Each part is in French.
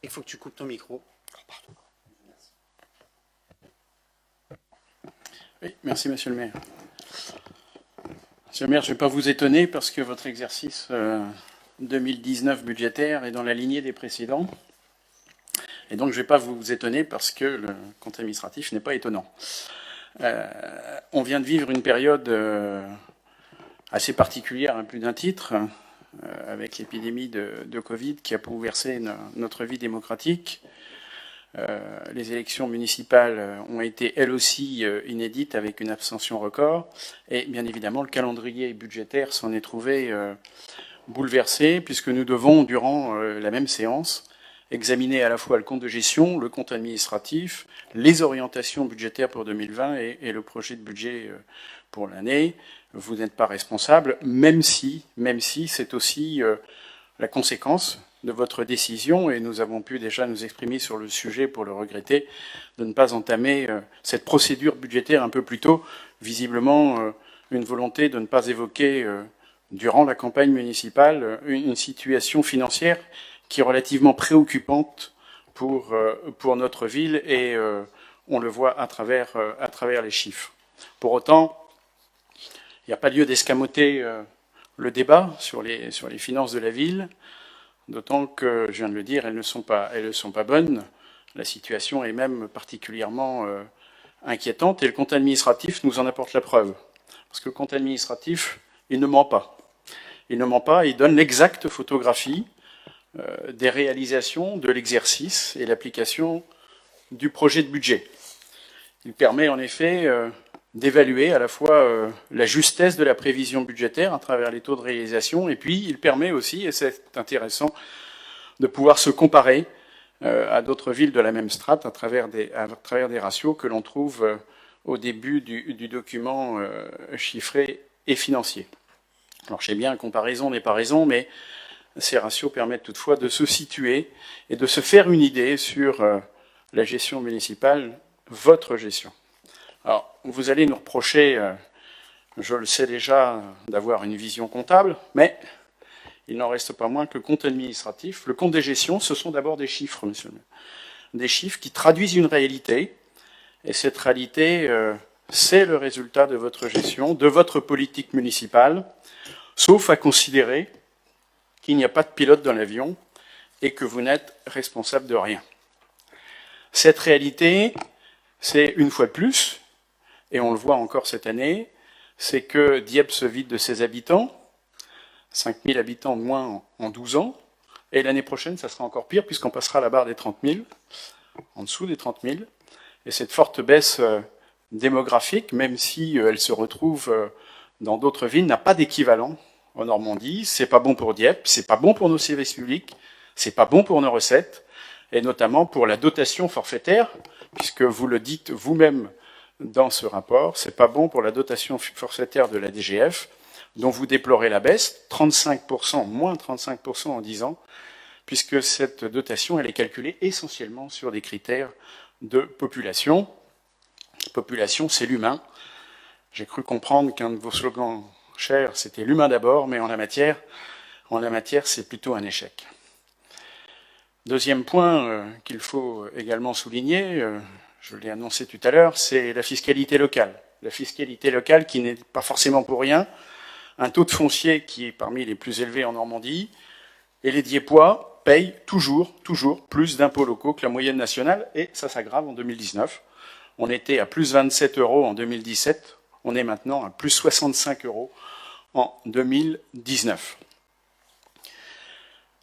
Il faut que tu coupes ton micro. Oui, merci Monsieur le maire. Monsieur le maire, je ne vais pas vous étonner parce que votre exercice 2019 budgétaire est dans la lignée des précédents. Et donc je ne vais pas vous étonner parce que le compte administratif n'est pas étonnant. On vient de vivre une période assez particulière à plus d'un titre, avec l'épidémie de Covid qui a bouleversé notre vie démocratique. Les élections municipales ont été elles aussi inédites avec une abstention record. Et bien évidemment, le calendrier budgétaire s'en est trouvé bouleversé puisque nous devons, durant la même séance, examiner à la fois le compte de gestion, le compte administratif, les orientations budgétaires pour 2020 et le projet de budget pour l'année. Vous n'êtes pas responsable, même si c'est aussi la conséquence de votre décision, et nous avons pu déjà nous exprimer sur le sujet pour le regretter, de ne pas entamer cette procédure budgétaire un peu plus tôt, visiblement une volonté de ne pas évoquer durant la campagne municipale une situation financière qui est relativement préoccupante pour notre ville, et on le voit à travers les chiffres. Pour autant, il n'y a pas lieu d'escamoter le débat sur les finances de la ville, d'autant que, je viens de le dire, elles ne sont pas bonnes. La situation est même particulièrement inquiétante, et le compte administratif nous en apporte la preuve. Parce que le compte administratif, il ne ment pas. Il ne ment pas, il donne l'exacte photographie des réalisations de l'exercice et l'application du projet de budget. Il permet en effet d'évaluer à la fois la justesse de la prévision budgétaire à travers les taux de réalisation, et puis il permet aussi, et c'est intéressant, de pouvoir se comparer à d'autres villes de la même strate à travers des ratios que l'on trouve au début du document chiffré et financier. Alors je sais bien, comparaison n'est pas raison, mais ces ratios permettent toutefois de se situer et de se faire une idée sur la gestion municipale, votre gestion. Alors, vous allez nous reprocher, je le sais déjà, d'avoir une vision comptable, mais il n'en reste pas moins que le compte administratif, le compte des gestions, ce sont d'abord des chiffres, monsieur le maire. Des chiffres qui traduisent une réalité, et cette réalité, c'est le résultat de votre gestion, de votre politique municipale, sauf à considérer qu'il n'y a pas de pilote dans l'avion et que vous n'êtes responsable de rien. Cette réalité, c'est une fois de plus, et on le voit encore cette année, c'est que Dieppe se vide de ses habitants, 5000 habitants de moins en 12 ans, et l'année prochaine, ça sera encore pire, puisqu'on passera la barre des 30 000, en dessous des 30 000, et cette forte baisse démographique, même si elle se retrouve dans d'autres villes, n'a pas d'équivalent en Normandie. C'est pas bon pour Dieppe, c'est pas bon pour nos services publics, c'est pas bon pour nos recettes, et notamment pour la dotation forfaitaire, puisque vous le dites vous-même dans ce rapport, c'est pas bon pour la dotation forfaitaire de la DGF, dont vous déplorez la baisse, 35%, moins 35% en 10 ans, puisque cette dotation, elle est calculée essentiellement sur des critères de population. Population, c'est l'humain. J'ai cru comprendre qu'un de vos slogans chers, c'était l'humain d'abord, mais en la matière, c'est plutôt un échec. Deuxième point qu'il faut également souligner, je l'ai annoncé tout à l'heure, c'est la fiscalité locale. La fiscalité locale qui n'est pas forcément pour rien, un taux de foncier qui est parmi les plus élevés en Normandie, et les Diepois payent toujours plus d'impôts locaux que la moyenne nationale, et ça s'aggrave en 2019. On était à plus 27 € en 2017, on est maintenant à plus 65 € en 2019.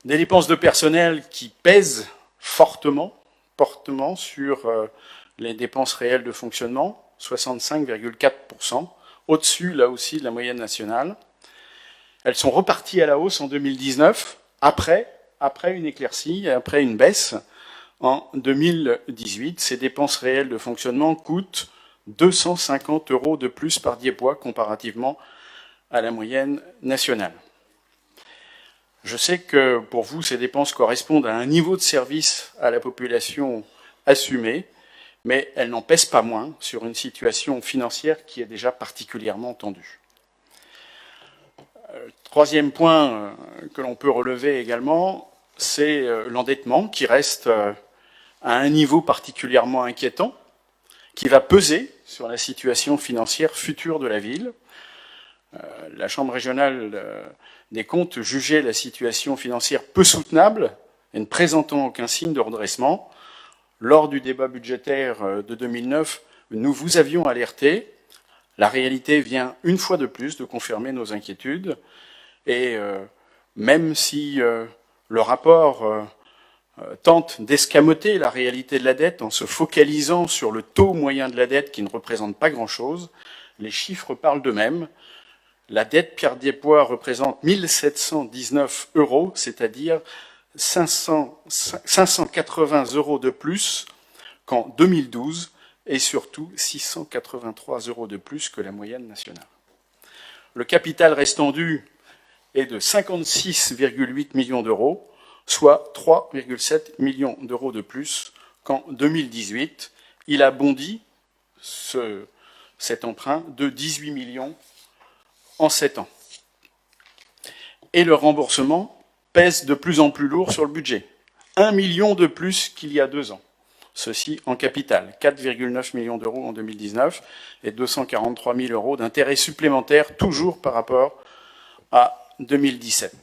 Des dépenses de personnel qui pèsent fortement sur les dépenses réelles de fonctionnement, 65,4%, au-dessus, là aussi, de la moyenne nationale. Elles sont reparties à la hausse en 2019, après une éclaircie, après une baisse. En 2018, ces dépenses réelles de fonctionnement coûtent 250 € de plus par Diepois comparativement à la moyenne nationale. Je sais que pour vous, ces dépenses correspondent à un niveau de service à la population assumé, mais elles n'en pèsent pas moins sur une situation financière qui est déjà particulièrement tendue. Troisième point que l'on peut relever également, c'est l'endettement qui reste à un niveau particulièrement inquiétant, qui va peser sur la situation financière future de la ville. La Chambre régionale des comptes jugeait la situation financière peu soutenable et ne présentant aucun signe de redressement. Lors du débat budgétaire de 2009, nous vous avions alerté. La réalité vient une fois de plus de confirmer nos inquiétudes. Et même si le rapport tente d'escamoter la réalité de la dette en se focalisant sur le taux moyen de la dette qui ne représente pas grand-chose, les chiffres parlent d'eux-mêmes. La dette Pierre Despois représente 1 719 €, c'est-à-dire 580 € de plus qu'en 2012 et surtout 683 € de plus que la moyenne nationale. Le capital restant dû est de 56,8 millions d'euros, soit 3,7 millions d'euros de plus qu'en 2018. Il a bondi, cet emprunt, de 18 millions en 7 ans. Et le remboursement pèse de plus en plus lourd sur le budget. 1 million de plus qu'il y a 2 ans. Ceci en capital. 4,9 millions d'euros en 2019 et 243 000 € d'intérêts supplémentaires, toujours par rapport à 2017.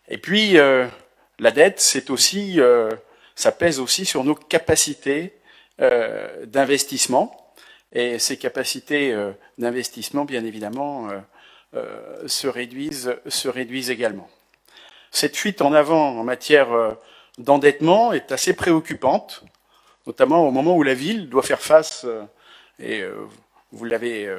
Et puis, la dette, c'est aussi, ça pèse aussi sur nos capacités d'investissement. Et ces capacités d'investissement, bien évidemment, se réduisent également. Cette fuite en avant en matière d'endettement est assez préoccupante, notamment au moment où la ville doit faire face, et vous l'avez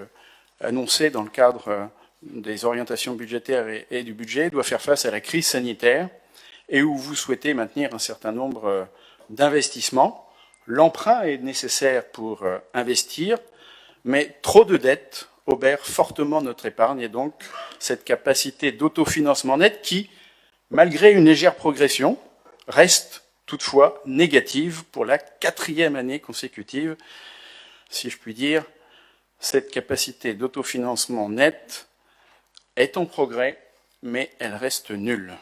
annoncé dans le cadre des orientations budgétaires et du budget, doit faire face à la crise sanitaire et où vous souhaitez maintenir un certain nombre d'investissements. L'emprunt est nécessaire pour investir, mais trop de dettes obèrent fortement notre épargne et donc cette capacité d'autofinancement net qui, malgré une légère progression, reste toutefois négative pour la 4e année consécutive. Si je puis dire, cette capacité d'autofinancement net est en progrès, mais elle reste nulle.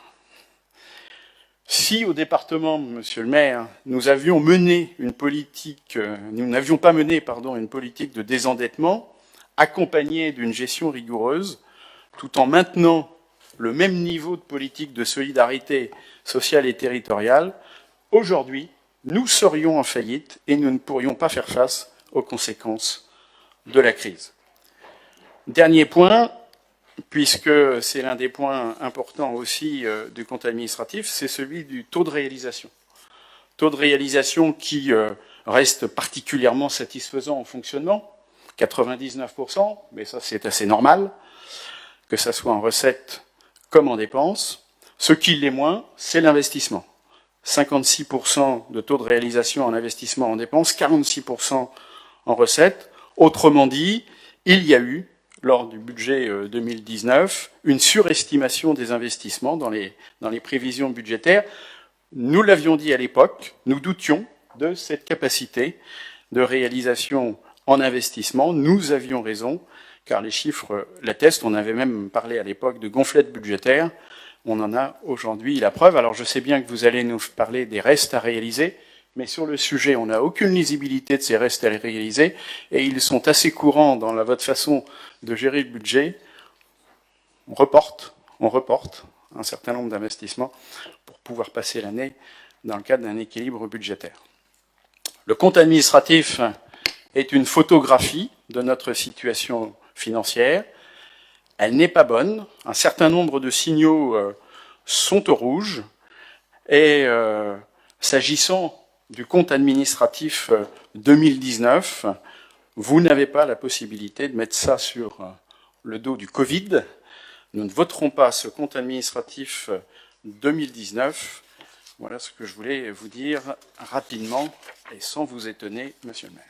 Si au département, Monsieur le maire, nous n'avions pas mené une politique de désendettement accompagnée d'une gestion rigoureuse, tout en maintenant le même niveau de politique de solidarité sociale et territoriale, aujourd'hui, nous serions en faillite et nous ne pourrions pas faire face aux conséquences de la crise. Dernier point, puisque c'est l'un des points importants aussi du compte administratif, c'est celui du taux de réalisation. Taux de réalisation qui reste particulièrement satisfaisant en fonctionnement, 99%, mais ça c'est assez normal, que ça soit en recettes comme en dépenses. Ce qui l'est moins, c'est l'investissement. 56% de taux de réalisation en investissement en dépenses, 46% en recettes. Autrement dit, il y a eu, lors du budget 2019, une surestimation des investissements dans les prévisions budgétaires. Nous l'avions dit à l'époque, nous doutions de cette capacité de réalisation en investissement. Nous avions raison, car les chiffres l'attestent. On avait même parlé à l'époque de gonflette budgétaire. On en a aujourd'hui la preuve. Alors je sais bien que vous allez nous parler des restes à réaliser, mais sur le sujet, on n'a aucune lisibilité de ces restes à réaliser, et ils sont assez courants dans votre façon de gérer le budget. On reporte un certain nombre d'investissements pour pouvoir passer l'année dans le cadre d'un équilibre budgétaire. Le compte administratif est une photographie de notre situation financière. Elle n'est pas bonne. Un certain nombre de signaux sont au rouge. Et s'agissant du compte administratif 2019, vous n'avez pas la possibilité de mettre ça sur le dos du Covid. Nous ne voterons pas ce compte administratif 2019. Voilà ce que je voulais vous dire rapidement et sans vous étonner, Monsieur le maire.